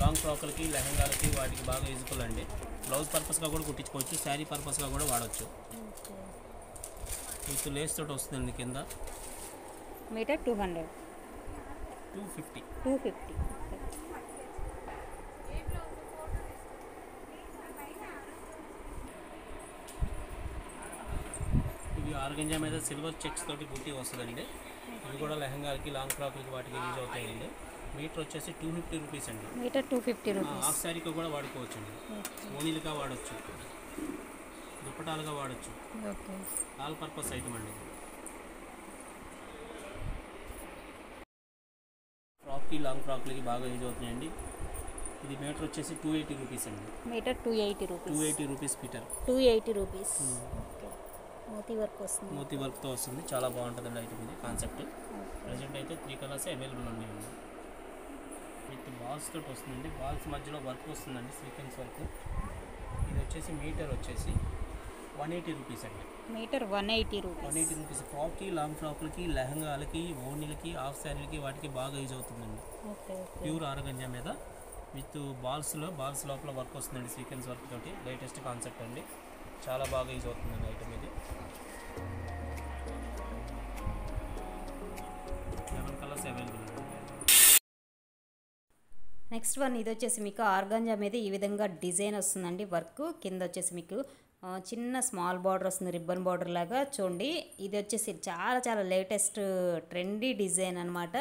లాంగ్ ఫ్రాక్లకి, లెహంగాలకి వాటికి బాగా యూజ్ఫుల్ అండి. బ్లౌజ్ పర్పస్గా కూడా కుట్టించుకోవచ్చు, శారీ పర్పస్గా కూడా వాడచ్చు. విత్ లేస్ తోటి వస్తుందండి. కింద మీటర్ 200. 250. ఇవి ఆర్గంజా మీద సిల్వర్ చెక్స్ తోటి బుట్టి వస్తుందండి. ఇవి కూడా లెహంగాలకి, లాంగ్ ఫ్రాక్లకి వాటికి యూజ్ అవుతాయండి. మీటర్ వచ్చేసి 250 రూపీస్ అండి. Metre 250 rupees. హాఫ్ శారీకి కూడా వాడుకోవచ్చు అండి. ఓనీలుగా వాడచ్చు, దుప్పటాలుగా వాడచ్చు. ఓకే, ఆల్ పర్పస్ ఐటమ్ అండి. ఫ్రాక్కి, లాంగ్ ఫ్రాక్లకి బాగా యూజ్ అవుతున్నాయండి. ఇది మీటర్ వచ్చేసి 280 రూపీస్ అండి. Metre 280 rupees. 280 rupees metre. 280 rupees. Okay, moti work వస్తుంది. మోతీ వర్క్తో వస్తుంది. చాలా బాగుంటుందండి ఐటమ్ ఇది. కాన్సెప్ట్ ప్రజెంట్ అయితే 3 కలర్స్ అవైలబుల్ ఉన్నాయండి. విత్ బాల్స్ తోటి వస్తుందండి. బాల్స్ మధ్యలో వర్క్ వస్తుందండి, సీక్వెన్స్ వర్క్. ఇది వచ్చేసి మీటర్ వచ్చేసి 180 రూపీస్ అండి. Meter 180 rupees. 180 రూపీస్. ఫ్రాక్కి, లాంగ్ ఫ్రాక్లకి, లెహంగాలకి, ఓనీలకి, హాఫ్ శారీలకి వాటికి బాగా యూజ్ అవుతుందండి. ఓకే, ప్యూర్ ఆర్గంజా మీద విత్ బాల్స్ లోపల వర్క్ వస్తుందండి, సీక్వెన్స్ వర్క్ తోటి. లేటెస్ట్ కాన్సెప్ట్ అండి. చాలా బాగా యూజ్ అవుతుందండి ఐటమ్ ఇది. 11 కలర్స్ అవైలబుల్ అండి. నెక్స్ట్ వన్ ఇది వచ్చేసి మీకు ఆర్గాంజా మీద ఈ విధంగా డిజైన్ వస్తుందండి. వర్క్ కింద వచ్చేసి మీకు చిన్న స్మాల్ బార్డర్ వస్తుంది, రిబ్బన్ బార్డర్ లాగా చూడండి. ఇది వచ్చేసి చాలా చాలా లేటెస్ట్ ట్రెండీ డిజైన్ అనమాట.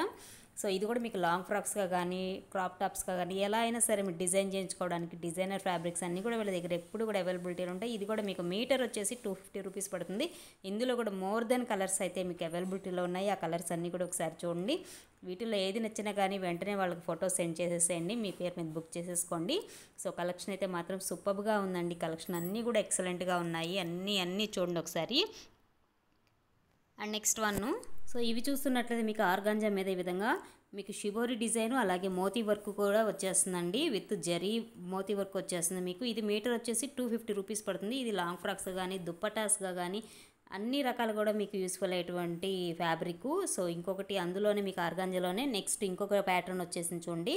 సో ఇది కూడా మీకు లాంగ్ ఫ్రాక్స్గా కానీ, క్రాప్ టాప్స్గా కానీ ఎలా అయినా సరే మీరు డిజైన్ చేయించుకోవడానికి డిజైనర్ ఫ్యాబ్రిక్స్ అన్నీ కూడా వీళ్ళ దగ్గర ఎప్పుడు కూడా అవైలబిలిటీలు ఉంటాయి. ఇది కూడా మీకు మీటర్ వచ్చేసి 250 రూపీస్ పడుతుంది. ఇందులో కూడా మోర్ దెన్ కలర్స్ అయితే మీకు అవైలబిలిటీలో ఉన్నాయి. ఆ కలర్స్ అన్నీ కూడా ఒకసారి చూడండి. వీటిలో ఏది నచ్చినా కానీ వెంటనే వాళ్ళకి ఫోటో సెండ్ చేసేసేయండి, మీ పేరు మీద బుక్ చేసేసుకోండి. సో కలెక్షన్ అయితే మాత్రం సూపర్గా ఉందండి. కలెక్షన్ అన్నీ కూడా ఎక్సలెంట్గా ఉన్నాయి. అన్నీ చూడండి ఒకసారి. అండ్ నెక్స్ట్ వన్, సో ఇవి చూస్తున్నట్లయితే మీకు ఆర్గాంజా మీద ఈ విధంగా మీకు షిబోరి డిజైన్ అలాగే మోతీ వర్క్ కూడా వచ్చేస్తుందండి. విత్ జరీ మోతీ వర్క్ వచ్చేస్తుంది మీకు. ఇది మీటర్ వచ్చేసి 250 రూపీస్ పడుతుంది. ఇది లాంగ్ ఫ్రాక్స్ కానీ, దుప్పటాస్గా కానీ అన్ని రకాలు కూడా మీకు యూస్ఫుల్ అయ్యేటువంటి ఫ్యాబ్రిక్. సో ఇంకొకటి అందులోనే మీకు ఆర్గాంజాలోనే నెక్స్ట్ ఇంకొక ప్యాటర్న్ వచ్చేసింది చూడండి.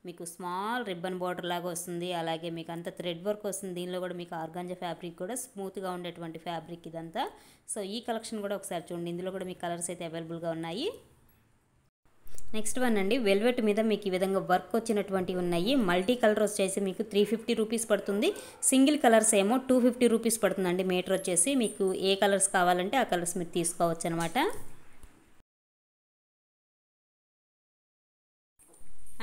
మీకు స్మాల్ రిబ్బన్ బార్డర్ లాగా వస్తుంది. అలాగే మీకు అంత థ్రెడ్ వర్క్ వస్తుంది. దీనిలో కూడా మీకు ఆర్గాంజా ఫ్యాబ్రిక్ కూడా స్మూత్గా ఉండేటువంటి ఫ్యాబ్రిక్ ఇదంతా. సో ఈ కలెక్షన్ కూడా ఒకసారి చూడండి. ఇందులో కూడా మీకు కలర్స్ అయితే అవైలబుల్గా ఉన్నాయి. నెక్స్ట్ వన్ అండి, వెల్వెట్ మీద మీకు ఈ విధంగా వర్క్ వచ్చినటువంటివి ఉన్నాయి. మల్టీ కలర్ వచ్చేసి మీకు 350 రూపీస్ పడుతుంది. సింగిల్ కలర్స్ ఏమో 250 రూపీస్ పడుతుందండి మీటర్ వచ్చేసి. మీకు ఏ కలర్స్ కావాలంటే ఆ కలర్స్ మీరు తీసుకోవచ్చు అనమాట.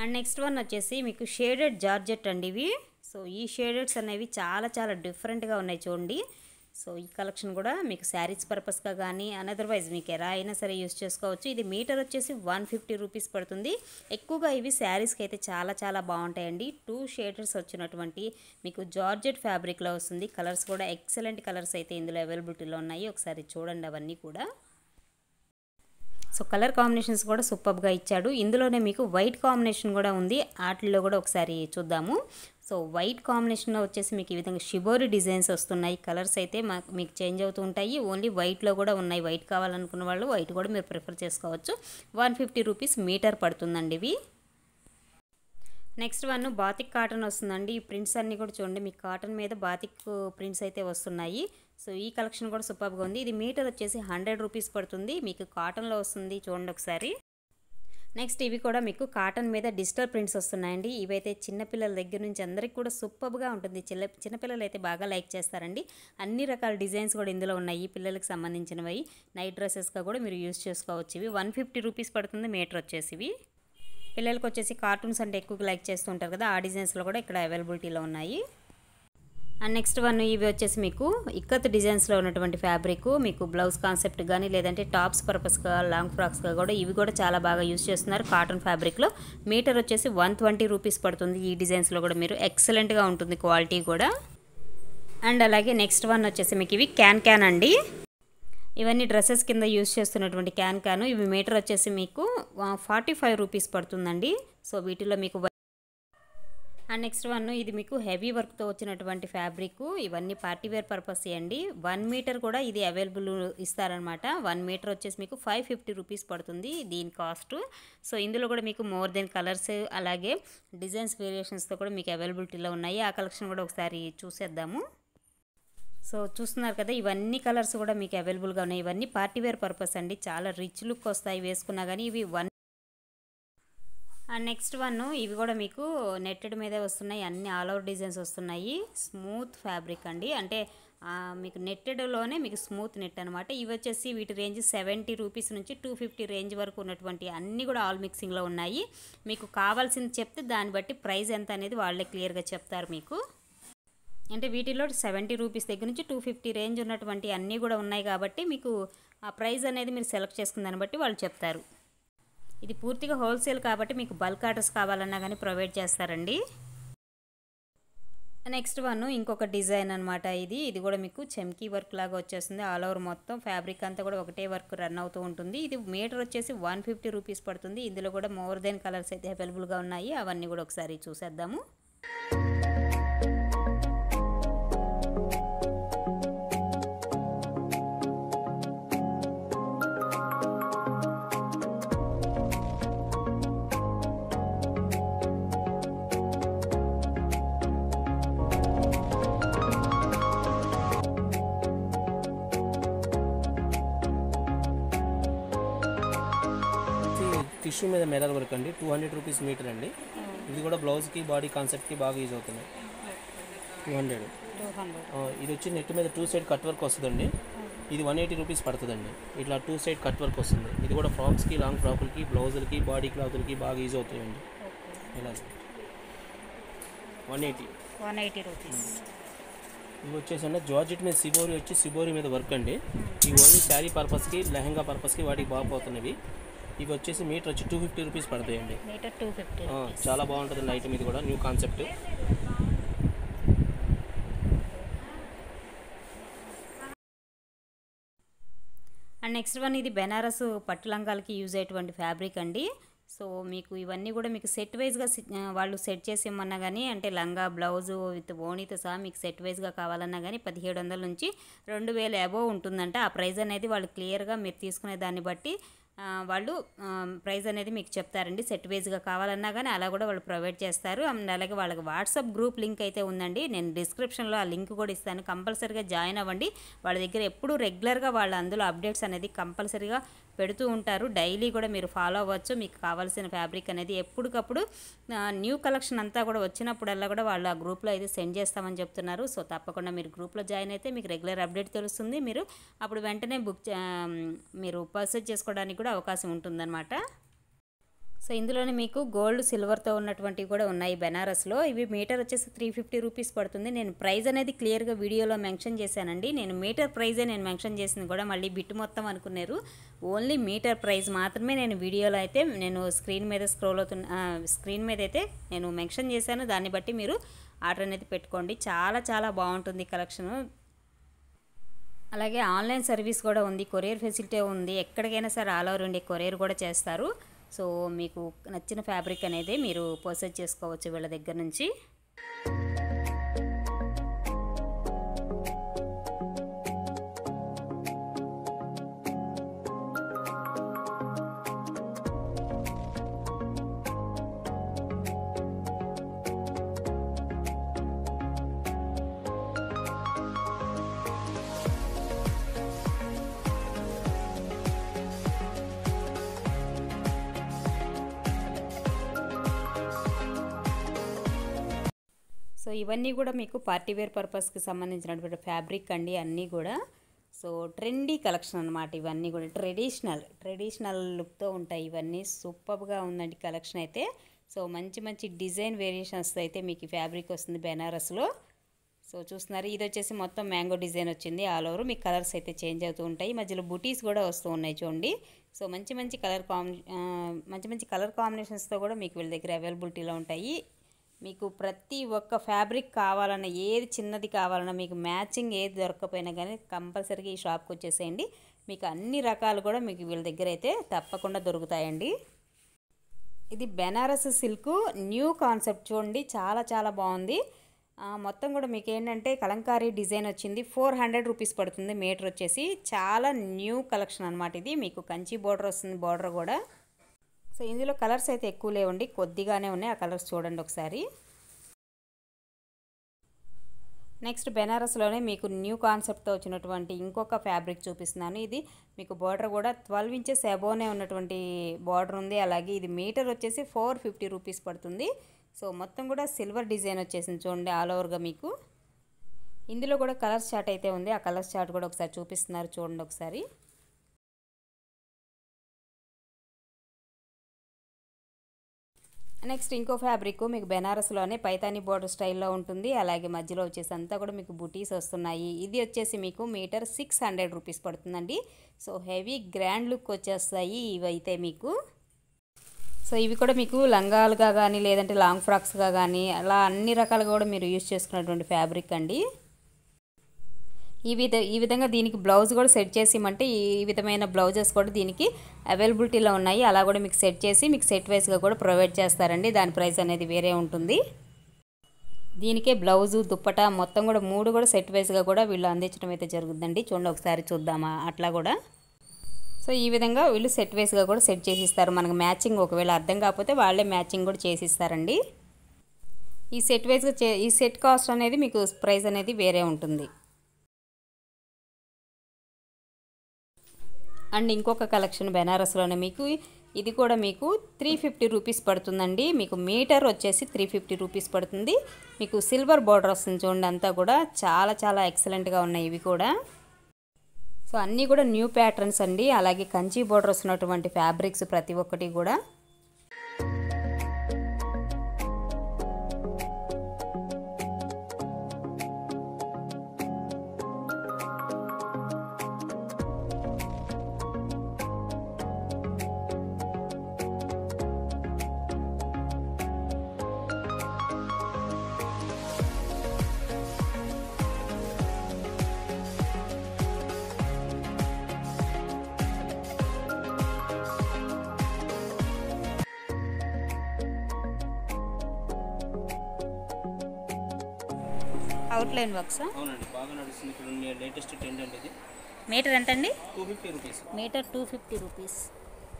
అండ్ నెక్స్ట్ వన్ వచ్చేసి మీకు షేడెడ్ జార్జెట్ అండి ఇవి. సో ఈ షేడెడ్స్ అనేవి చాలా చాలా డిఫరెంట్గా ఉన్నాయి చూడండి. సో ఈ కలెక్షన్ కూడా మీకు శారీస్ పర్పస్గా కానీ అనదర్వైజ్ మీకు ఎలా అయినా సరే యూస్ చేసుకోవచ్చు. ఇది మీటర్ వచ్చేసి 150 రూపీస్ పడుతుంది. ఎక్కువగా ఇవి శారీస్కి అయితే చాలా చాలా బాగుంటాయండి. 2 షేడెడ్స్ వచ్చినటువంటి మీకు జార్జెట్ ఫ్యాబ్రిక్లో వస్తుంది. కలర్స్ కూడా ఎక్సలెంట్ కలర్స్ అయితే ఇందులో అవైలబిలిటీలో ఉన్నాయి. ఒకసారి చూడండి అవన్నీ కూడా. సో కలర్ కాంబినేషన్స్ కూడా సూపర్గా ఇచ్చాడు. ఇందులోనే మీకు వైట్ కాంబినేషన్ కూడా ఉంది. వాటిల్లో కూడా ఒకసారి చూద్దాము. సో వైట్ కాంబినేషన్లో వచ్చేసి మీకు ఈ విధంగా షిబోరి డిజైన్స్ వస్తున్నాయి. కలర్స్ అయితే మీకు చేంజ్ అవుతూ ఉంటాయి. ఓన్లీ వైట్లో కూడా ఉన్నాయి. వైట్ కావాలనుకున్న వాళ్ళు వైట్ కూడా మీరు ప్రిఫర్ చేసుకోవచ్చు. 150 రూపీస్ మీటర్ పడుతుందండి ఇవి. నెక్స్ట్ వన్ బాతిక్ కాటన్ వస్తుందండి. ఈ ప్రింట్స్ అన్నీ కూడా చూడండి, మీకు కాటన్ మీద బాతిక్ ప్రింట్స్ అయితే వస్తున్నాయి. సో ఈ కలెక్షన్ కూడా సూపర్గా ఉంది. ఇది మీటర్ వచ్చేసి 100 రూపీస్ పడుతుంది. మీకు కాటన్లో వస్తుంది చూడండి ఒకసారి. నెక్స్ట్ ఇవి కూడా మీకు కాటన్ మీద డిజిటల్ ప్రింట్స్ వస్తున్నాయండి. ఇవైతే చిన్నపిల్లల దగ్గర నుంచి అందరికీ కూడా సూపర్గా ఉంటుంది. చిన్నపిల్లలు అయితే బాగా లైక్ చేస్తారండి. అన్ని రకాల డిజైన్స్ కూడా ఇందులో ఉన్నాయి. పిల్లలకు సంబంధించినవి నైట్ డ్రెస్సెస్గా కూడా మీరు యూస్ చేసుకోవచ్చు. ఇవి 150 రూపీస్ పడుతుంది మీటర్ వచ్చేసి. ఇవి పిల్లలకు వచ్చేసి కార్టూన్స్ అంటే ఎక్కువగా లైక్ చేస్తూ ఉంటారు కదా, ఆ డిజైన్స్లో కూడా ఇక్కడ అవైలబిలిటీలో ఉన్నాయి. అండ్ నెక్స్ట్ వన్ ఇవి వచ్చేసి మీకు ఇక్కత్ డిజైన్స్లో ఉన్నటువంటి ఫ్యాబ్రిక్, మీకు బ్లౌజ్ కాన్సెప్ట్ కానీ లేదంటే టాప్స్ పర్పస్గా లాంగ్ ఫ్రాక్స్గా కూడా ఇవి కూడా చాలా బాగా యూస్ చేస్తున్నారు. కాటన్ ఫ్యాబ్రిక్లో మీటర్ వచ్చేసి 120 రూపీస్ పడుతుంది. ఈ డిజైన్స్లో కూడా మీరు ఎక్సలెంట్గా ఉంటుంది క్వాలిటీ కూడా. అండ్ అలాగే నెక్స్ట్ వన్ వచ్చేసి మీకు ఇవి క్యాన్ అండి. ఇవన్నీ డ్రెస్సెస్ కింద యూస్ చేస్తున్నటువంటి క్యాన్. ఇవి మీటర్ వచ్చేసి మీకు 45 రూపీస్ పడుతుందండి. సో వీటిలో మీకు అండ్ నెక్స్ట్ వన్ ఇది మీకు హెవీ వర్క్తో వచ్చినటువంటి ఫ్యాబ్రిక్. ఇవన్నీ పార్టీవేర్ పర్పస్ అండి. 1 మీటర్ కూడా ఇది అవైలబుల్ ఇస్తారనమాట. 1 మీటర్ వచ్చేసి మీకు 550 రూపీస్ పడుతుంది దీని కాస్ట్. సో ఇందులో కూడా మీకు మోర్ దెన్ కలర్స్ అలాగే డిజైన్స్ వేరియేషన్స్తో కూడా మీకు అవైలబిలిటీలో ఉన్నాయి. ఆ కలెక్షన్ కూడా ఒకసారి చూసేద్దాము. సో చూస్తున్నారు కదా, ఇవన్నీ కలర్స్ కూడా మీకు అవైలబుల్గా ఉన్నాయి. ఇవన్నీ పార్టీవేర్ పర్పస్ అండి. చాలా రిచ్ లుక్ వస్తాయి వేసుకున్నా కానీ. ఇవి అండ్ నెక్స్ట్ వన్ ఇవి కూడా మీకు నెట్టెడ్ మీదే వస్తున్నాయి. అన్ని ఆల్ ఓవర్ డిజైన్స్ వస్తున్నాయి. స్మూత్ ఫ్యాబ్రిక్ అండి, అంటే మీకు నెట్టెడ్లోనే మీకు స్మూత్ నెట్ అనమాట. ఇవి వచ్చేసి వీటి రేంజ్ 70 రూపీస్ నుంచి 250 రేంజ్ వరకు ఉన్నటువంటి అన్నీ కూడా ఆల్ మిక్సింగ్లో ఉన్నాయి. మీకు కావాల్సింది చెప్తే దాన్ని బట్టి ప్రైస్ ఎంత అనేది వాళ్ళే క్లియర్గా చెప్తారు మీకు. అంటే వీటిలో 70 రూపీస్ దగ్గర నుంచి 250 రేంజ్ ఉన్నటువంటి అన్నీ కూడా ఉన్నాయి కాబట్టి మీకు ఆ ప్రైస్ అనేది మీరు సెలెక్ట్ చేసుకున్న దాన్ని బట్టి వాళ్ళు చెప్తారు. ఇది పూర్తిగా హోల్సేల్ కాబట్టి మీకు బల్క్ ఆర్డర్స్ కావాలన్నా కానీ ప్రొవైడ్ చేస్తారండి. నెక్స్ట్ వన్ ఇంకొక డిజైన్ అనమాట. ఇది కూడా మీకు చమ్కీ వర్క్ లాగా వచ్చేస్తుంది. ఆల్ ఓవర్ మొత్తం ఫ్యాబ్రిక్ అంతా కూడా ఒకటే వర్క్ రన్ అవుతూ ఉంటుంది. ఇది మీటర్ వచ్చేసి 150 రూపీస్ పడుతుంది. ఇందులో కూడా మోర్ దెన్ కలర్స్ అయితే అవైలబుల్గా ఉన్నాయి. అవన్నీ కూడా ఒకసారి చూసేద్దాము. టిష్యూ మీద మిర్రర్ వర్క్ అండి. 200 రూపీస్ మీటర్ అండి. ఇది కూడా బ్లౌజ్కి బాడీ కాన్సెప్ట్కి బాగా యూజ్ అవుతుంది. 200. ఇది వచ్చి నెట్ మీద 2 సైడ్ కట్ వర్క్ వస్తుందండి. ఇది 180 రూపీస్ పడుతుందండి. ఇట్లా 2 సైడ్ కట్ వర్క్ వస్తుంది. ఇది కూడా ఫ్రాక్స్కి లాంగ్ ఫ్రాకులకి బ్లౌజులకి బాడీ క్లాతులకి బాగా యూజ్ అవుతాయండి. ఇలా 180 రూపీస్. ఇవి వచ్చేసి జార్జెట్ మీద సిబోరి వచ్చి సిబోరి మీద వర్క్ అండి. ఇవి ఓన్లీ శారీ పర్పస్కి లెహంగా పర్పస్కి వాటికి బాగా పోతున్నవి. ఇవి వచ్చేసి మీటర్ వచ్చి 250 రూపీస్ పడతాయండి. మీటర్ 250. చాలా బాగుంటుంది ఐటమ్. ఇది కూడా new concept. And next one ఇది బెనారస్ పట్టు లంగాలకి యూజ్ అయ్యేటువంటి ఫ్యాబ్రిక్ అండి. సో మీకు ఇవన్నీ కూడా మీకు సెట్ వైజ్గా వాళ్ళు సెట్ చేసి ఇమ్మన్నా కానీ, అంటే లంగా బ్లౌజు విత్ ఓణీతో సహా మీకు సెట్ వైజ్గా కావాలన్నా కానీ 1700 నుంచి 2000 అబోవ్ ఉంటుందంట. ఆ ప్రైస్ అనేది వాళ్ళు క్లియర్గా మీరు తీసుకునే దాన్ని బట్టి వాళ్ళు ప్రైస్ అనేది మీకు చెప్తారండి. సెట్ వైజ్గా కావాలన్నా కానీ అలా కూడా వాళ్ళు ప్రొవైడ్ చేస్తారు. అండ్ అలాగే వాళ్ళకి వాట్సాప్ గ్రూప్ లింక్ అయితే ఉందండి, నేను డిస్క్రిప్షన్లో ఆ లింక్ కూడా ఇస్తాను. కంపల్సరీగా జాయిన్ అవ్వండి. వాళ్ళ దగ్గర ఎప్పుడు రెగ్యులర్గా వాళ్ళు అందులో అప్డేట్స్ అనేది కంపల్సరీగా పెడుతూ ఉంటారు. డైలీ కూడా మీరు ఫాలో అవ్వచ్చు. మీకు కావాల్సిన ఫ్యాబ్రిక్ అనేది ఎప్పటికప్పుడు న్యూ కలెక్షన్ అంతా కూడా వచ్చినప్పుడల్లా కూడా వాళ్ళు ఆ గ్రూప్లో అయితే సెండ్ చేస్తామని చెప్తున్నారు. సో తప్పకుండా మీరు గ్రూప్లో జాయిన్ అయితే మీకు రెగ్యులర్ అప్డేట్ తెలుస్తుంది. మీరు అప్పుడు వెంటనే మీరు పర్చేజ్ చేసుకోవడానికి కూడా అవకాశం ఉంటుందన్నమాట. సో ఇందులోనే మీకు గోల్డ్ సిల్వర్తో ఉన్నటువంటివి కూడా ఉన్నాయి బెనారస్లో. ఇవి మీటర్ వచ్చేసి 350 రూపీస్ పడుతుంది. నేను ప్రైస్ అనేది క్లియర్గా వీడియోలో మెన్షన్ చేశానండి. నేను మీటర్ ప్రైజే నేను మెన్షన్ చేసింది కూడా మళ్ళీ బిట్ మొత్తం అనుకున్నారు. ఓన్లీ మీటర్ ప్రైస్ మాత్రమే నేను వీడియోలో అయితే నేను స్క్రీన్ మీద స్క్రీన్ మీద అయితే నేను మెన్షన్ చేశాను. దాన్ని బట్టి మీరు ఆర్డర్ అనేది పెట్టుకోండి. చాలా చాలా బాగుంటుంది కలెక్షను. అలాగే ఆన్లైన్ సర్వీస్ కూడా ఉంది, కొరియర్ ఫెసిలిటీ ఉంది. ఎక్కడికైనా సరే ఆల్ ఓవర్ ఇండియా కొరియర్ కూడా చేస్తారు. సో మీకు నచ్చిన ఫ్యాబ్రిక్ అనేది మీరు పర్చేజ్ చేసుకోవచ్చు వీళ్ళ దగ్గర నుంచి. సో ఇవన్నీ కూడా మీకు పార్టీవేర్ పర్పస్కి సంబంధించినటువంటి ఫ్యాబ్రిక్ అండి అన్నీ కూడా. సో ట్రెండీ కలెక్షన్ అనమాట. ఇవన్నీ కూడా ట్రెడిషనల్ లుక్తో ఉంటాయి. ఇవన్నీ సూపర్గా ఉందండి కలెక్షన్ అయితే. సో మంచి మంచి డిజైన్ వేరియేషన్స్ అయితే మీకు ఈ ఫ్యాబ్రిక్ వస్తుంది బెనారస్లో. సో చూస్తున్నారు, ఇది వచ్చేసి మొత్తం మ్యాంగో డిజైన్ వచ్చింది. ఆల్ ఓవర్ మీకు కలర్స్ అయితే చేంజ్ అవుతూ ఉంటాయి. మధ్యలో బుటీస్ కూడా వస్తూ ఉన్నాయి చూడండి. సో మంచి మంచి కలర్ కాంబినేషన్స్తో కూడా మీకు వీళ్ళ దగ్గర అవైలబిలిటీలో ఉంటాయి. మీకు ప్రతి ఒక్క ఫ్యాబ్రిక్ కావాలన్నా, ఏది చిన్నది కావాలన్నా, మీకు మ్యాచింగ్ ఏది దొరకకపోయినా కానీ కంపల్సరీగా ఈ షాప్కి వచ్చేసేయండి. మీకు అన్ని రకాలు కూడా మీకు వీళ్ళ దగ్గర అయితే తప్పకుండా దొరుకుతాయండి. ఇది బెనారస్ సిల్క్ న్యూ కాన్సెప్ట్ చూడండి, చాలా చాలా బాగుంది. మొత్తం కూడా మీకు ఏంటంటే కలంకారీ డిజైన్ వచ్చింది. 400 రూపీస్ పడుతుంది మీటర్ వచ్చేసి. చాలా న్యూ కలెక్షన్ అనమాట ఇది. మీకు కంచి బోర్డర్ వస్తుంది, బోర్డర్ కూడా. సో ఇందులో కలర్స్ అయితే ఎక్కువ లేవండి, కొద్దిగానే ఉన్నాయి. ఆ కలర్స్ చూడండి ఒకసారి. నెక్స్ట్ బెనారస్లోనే మీకు న్యూ కాన్సెప్ట్తో వచ్చినటువంటి ఇంకొక ఫ్యాబ్రిక్ చూపిస్తున్నాను. ఇది మీకు బార్డర్ కూడా 12 ఇంచెస్ అబోనే ఉన్నటువంటి బార్డర్ ఉంది. అలాగే ఇది మీటర్ వచ్చేసి 450 రూపీస్ పడుతుంది. సో మొత్తం కూడా సిల్వర్ డిజైన్ వచ్చేసింది చూడండి ఆల్ ఓవర్గా మీకు. ఇందులో కూడా కలర్స్ చార్ట్ అయితే ఉంది. ఆ కలర్స్ చార్ట్ కూడా ఒకసారి చూపిస్తున్నారు చూడండి ఒకసారి. నెక్స్ట్ ఇంకో ఫ్యాబ్రిక్ మీకు బెనారస్లోనే పైతానీ బోర్డర్ స్టైల్లో ఉంటుంది. అలాగే మధ్యలో వచ్చేసి అంతా కూడా మీకు బుటీస్ వస్తున్నాయి. ఇది వచ్చేసి మీకు మీటర్ 600 రూపీస్ పడుతుందండి. సో హెవీ గ్రాండ్ లుక్ వచ్చేస్తాయి ఇవైతే మీకు. సో ఇవి కూడా మీకు లంగాలుగా కానీ లేదంటే లాంగ్ ఫ్రాక్స్గా కానీ అలా అన్ని రకాలుగా కూడా మీరు యూజ్ చేసుకున్నటువంటి ఫ్యాబ్రిక్ అండి. ఈ విధంగా దీనికి బ్లౌజ్ కూడా సెట్ చేసి ఇమ్మంటే ఈ విధమైన బ్లౌజెస్ కూడా దీనికి అవైలబిలిటీలో ఉన్నాయి. అలా కూడా మీకు సెట్ చేసి మీకు సెట్ వైజ్గా కూడా ప్రొవైడ్ చేస్తారండి. దాని ప్రైస్ అనేది వేరే ఉంటుంది. దీనికే బ్లౌజు దుప్పటా మొత్తం కూడా 3 కూడా సెట్ వైజ్గా కూడా వీళ్ళు అందించడం అయితే జరుగుతుందండి. చూడండి ఒకసారి చూద్దామా అట్లా కూడా. సో ఈ విధంగా వీళ్ళు సెట్ వైజ్గా కూడా సెట్ చేసి ఇస్తారు. మనకు మ్యాచింగ్ ఒకవేళ అర్థం కాకపోతే వాళ్ళే మ్యాచింగ్ కూడా చేసి ఇస్తారండి. ఈ సెట్ వైజ్గా ఈ సెట్ కాస్ట్ అనేది మీకు ప్రైస్ అనేది వేరే ఉంటుంది. అండ్ ఇంకొక కలెక్షన్ బెనారస్లోనే మీకు ఇది కూడా మీకు 350 రూపీస్ పడుతుందండి. మీకు మీటర్ వచ్చేసి 350 రూపీస్ పడుతుంది. మీకు సిల్వర్ బార్డర్ వస్తుంది చూడండి. అంతా కూడా చాలా చాలా ఎక్సలెంట్గా ఉన్నాయి ఇవి కూడా. సో అన్నీ కూడా న్యూ ప్యాటర్న్స్ అండి. అలాగే కంచి బార్డర్ వస్తున్నటువంటి ఫ్యాబ్రిక్స్ ప్రతి ఒక్కటి కూడా. అవుట్లైన్ వర్క్స్ అవునండి, బాగా నడుస్తుంది. ఇప్పుడు లేటెస్ట్ ట్రెండ్ అండి ఇది. మీటర్ ఎంత అండి? 250 రూపీస్. Metre 250 rupees.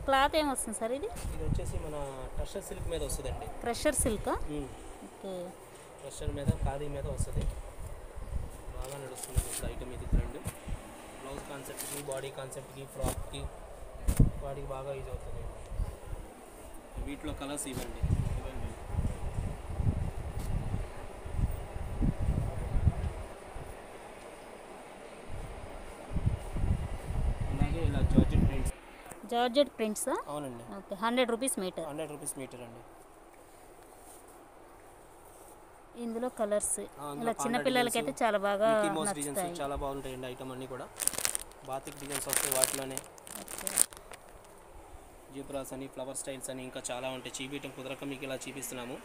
క్లాత్ ఏమొస్తుంది సార్ ఇది? ఇది వచ్చేసి మన టస్సర్ సిల్క్ మీద వస్తుందండి. క్రషర్ సిల్కా? ఓకే. క్రషర్ మీద ఖాదీ మీద వస్తుంది. బాగా నడుస్తుంది ఇప్పుడు ఐటమ్ ఇది ట్రెండ్. బ్లౌజ్ కాన్సెప్ట్కి, బాడీ కాన్సెప్ట్కి, ఫ్రాక్కి వాటికి బాగా యూజ్ అవుతుంది. వీటిలో కలర్స్ ఇవ్వండి. అలాగే ఇలా జార్జెట్ ప్రింట్స్. జార్జెట్ ప్రింట్సా? అవునండి. Okay. 100 rupees metre. 100 rupees metre అండి. ఇందులో కలర్స్ ఇలా చిన్న పిల్లలకైతే చాలా బాగా డిజైన్స్ చాలా బాగుంటాయండి. ఐటమ్ అన్నీ కూడా బాతిక్ డిజైన్స్ వస్తాయి వాటిలోనే. జిబ్రాస్ అని, ఫ్లవర్ స్టైల్స్ అని ఇంకా చాలా ఉంటాయి. చూపించడం కుదరక మీకు ఇలా చూపిస్తున్నాము.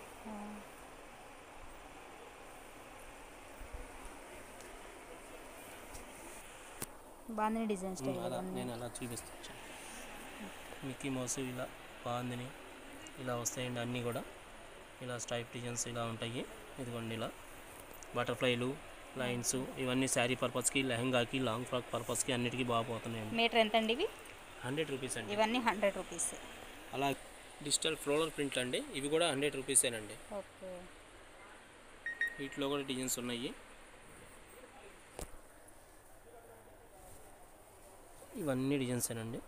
బాందిని డిజైన్ స్టైల్ అలా నేను అలా చూపిస్తాను. మిక్కీ మౌస్ ఇలా బాందిని ఇలా వస్తాయండి. అన్నీ కూడా ఇలా స్ట్రైప్ డిజైన్స్ ఇలా ఉంటాయి. ఇదిగోండి ఇలా బటర్ఫ్లైలు, లైన్స్ ఇవన్నీ శారీ పర్పస్కి, లెహంగాకి, లాంగ్ ఫ్రాక్ పర్పస్కి అన్నిటికీ బాగా పోతున్నాయండి. మీటర్ ఎంత అండి ఇవి? 100 రూపీస్ అండి. ఇవన్నీ 100 రూపీస్. అలా డిజిటల్ ఫ్లోరల్ ప్రింట్లు అండి. ఇవి కూడా 100 రూపీసేనండి. ఓకే. వీటిలో కూడా డిజైన్స్ ఉన్నాయి. ఇవన్నీ డిజైన్సేనండి.